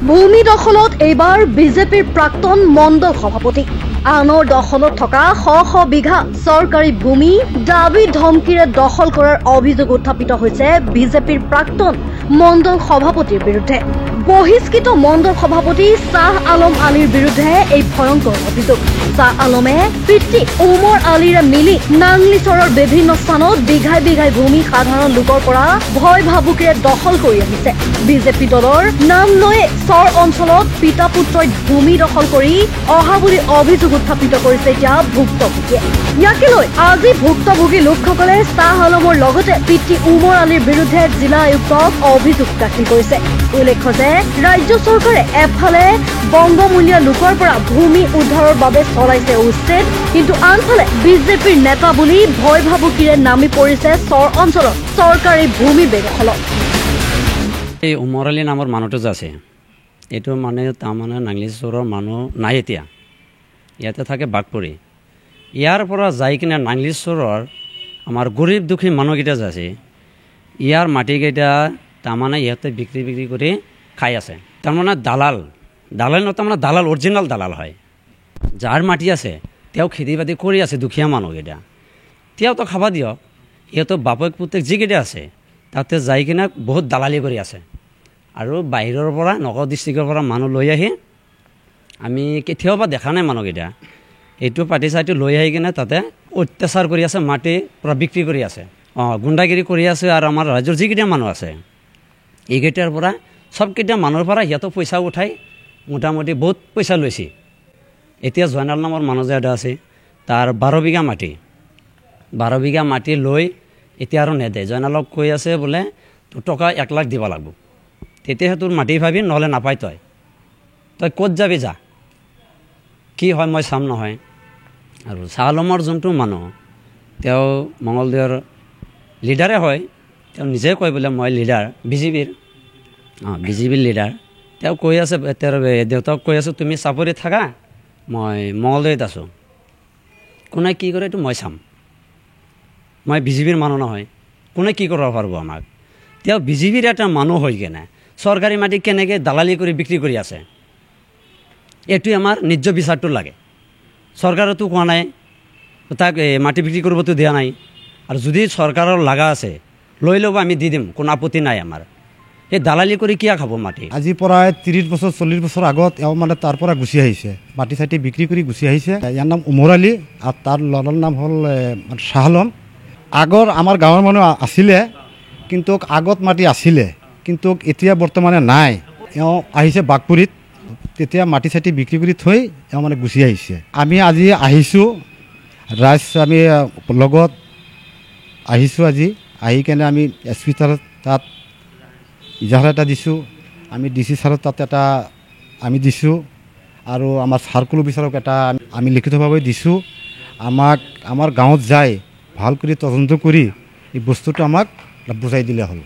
ভূমি দখলত এইবাৰ বিজেপিৰ প্ৰাক্তন মণ্ডল সভাপতি আনৰ দখলত থকা শ বিঘা চৰকাৰী ভূমি দাবী ধমকিৰে দখল কৰাৰ অভিযোগ উত্থাপিত হৈছে বিজেপিৰ প্ৰাক্তন মণ্ডল সভাপতিৰ বিৰুদ্ধে। বহিষ্কৃত মণ্ডল সভাপতি শ্বাহ আলম আলীৰ বিৰুদ্ধে এই ভয়ংকৰ অভিযোগ। শ্বাহ আলমে পিতৃ ওমৰ আলীৰে মিলি নাংলিচৰৰ বিভিন্ন স্থানত বিঘাই বিঘাই ভূমি সাধাৰণ লোকৰ পৰা ভয় ভাবুকিৰে দখল কৰি আহিছে। বিজেপি দলৰ নাম লৈয়ে চৰ অঞ্চলত পিতা পুত্ৰই ভূমি দখল কৰি অহা বুলি অভিযোগ উত্থাপিত কৰিছে এতিয়া ভুক্তভোগীয়ে। ইয়াকে লৈ আজি ভুক্তভোগী লোকসকলে শ্বাহ আলমৰ লগতে পিতৃ ওমৰ আলীৰ বিৰুদ্ধে জিলা আয়ুক্তক অভিযোগ দাখিল কৰিছে। উল্লেখ্য যে ৰাজ্য চৰকাৰে এফালে বংগমূলীয়া লোকৰ পৰা ভূমি উদ্ধাৰৰ বাবে চলাইছে উচ্ছেদ, কিন্তু আনফালে বিজেপিৰ নেতা বুলি ভয় ভাবুকিৰে নামি পৰিছে চৰ অঞ্চলত চৰকাৰী ভূমি বেদখলত। এই ওমৰ আলী নামৰ মানুহটো যে আছে, এইটো তাৰমানে নাংলিচৰৰ মানুহ নাই এতিয়া, ইয়াতে থাকে বাঘপুৰী। ইয়াৰ পৰা যাই কিনে নাংলিচৰৰ আমাৰ গৰীব দুখী মানুহকেইটা যে আছে, ইয়াৰ মাটিকেইটা তাৰমানে ইহঁতে বিক্ৰী কৰি খাই আছে। তাৰমানে দালাল তাৰমানে দালাল অৰিজিনেল দালাল হয়। যাৰ মাটি আছে তেওঁ খেতি বাতি কৰি আছে, দুখীয়া মানুহকেইটা তেওঁতো খাব দিয়ক। সিহঁতৰ বাপেক পুতেক যিকেইটা আছে তাতে যাই কিনে বহুত দালালি কৰি আছে। আৰু বাহিৰৰ পৰা নগাঁও ডিষ্ট্ৰিক্টৰ পৰা মানুহ লৈ আহি, আমি কেতিয়াবা দেখা নাই মানুহকেইটা, এইটো পাৰ্টি চাৰ্টি লৈ আহি কিনে তাতে অত্যাচাৰ কৰি আছে, মাটি পৰা বিক্ৰী কৰি আছে, গুণ্ডাগিৰি কৰি আছে। আৰু আমাৰ ৰাজ্যৰ যিকেইটা মানুহ আছে এইকেইটাৰ পৰা চবকেইটা মানুহৰ পৰা সিহঁতক পইচা উঠাই মোটামুটি বহুত পইচা লৈছে। এতিয়া জয়নাল নামৰ মানুহ যে এটা আছে, তাৰ 12 বিঘা মাটি লৈ এতিয়া আৰু নেদে। জয়নালক কৈ আছে বোলে তোৰ টকা 1 লাখ দিব লাগিব, তেতিয়াহে তোৰ মাটি ভাবি, নহ'লে নাপাই। তই ক'ত যাবি যা, কি হয় মই চাম নহয়। আৰু শ্বাহ আলমৰ যোনটো মানুহ, তেওঁ মঙলদৈৰ লিডাৰে হয়। তেওঁ নিজে কয় বোলে মই লিডাৰ বিজেপিৰ লিডাৰ। তেওঁ কৈ আছে, তেওঁৰ দেউতাক কৈ আছে তুমি চাপৰিত থাকা, মই মঙলদৈত আছোঁ, কোনে কি কৰে এইটো মই চাম। মই বিজেপিৰ মানুহ নহয়, কোনে কি কৰিব পাৰিব আমাক। তেওঁ বিজেপিৰ এটা মানুহ হৈ কেনে চৰকাৰী মাটি কেনেকৈ দালালি কৰি বিক্ৰী কৰি আছে, এইটোৱে আমাৰ ন্যায্য বিচাৰটো লাগে। চৰকাৰেতো কোৱা নাই, তাক মাটি বিক্ৰী কৰিবতো দিয়া নাই। আৰু যদি চৰকাৰৰ লগা আছে লৈ ল'ব, আমি দি দিম, কোনো আপত্তি নাই আমাৰ। এই দালালি কৰি কিয় খাব মাটি? আজি প্ৰায় 30 বছৰ 40 বছৰ আগত এওঁ তাৰ পৰা গুচি আহিছে, মাটি চাটি বিক্ৰী কৰি গুচি আহিছে। ইয়াৰ নাম ওমৰ আলী আৰু তাৰ ল'ৰাৰ নাম হ'ল শ্বাহ আলম। আগৰ আমাৰ গাঁৱৰ মানুহ আছিলে, কিন্তু আগত মাটি আছিলে, কিন্তু এতিয়া বৰ্তমানে নাই। এওঁ আহিছে বাঘপুৰীত, তেতিয়া মাটি চাটি বিক্ৰী কৰি থৈ এওঁ গুচি আহিছে। আমি আজি আহিছোঁ, আমি লগত আহিছোঁ। আজি আহি কেনে আমি SP ছাৰৰ তাত ইজাহাৰ এটা দিছোঁ, আমি DC ছাৰৰ তাত এটা আমি দিছোঁ, আৰু আমাৰ চাৰ্কুল অফিচাৰক এটা আমি লিখিতভাৱে দিছোঁ। আমাৰ গাঁৱত যাই ভাল কৰি তদন্ত কৰি এই বস্তুটো আমাক বুজাই দিলে হ'ল।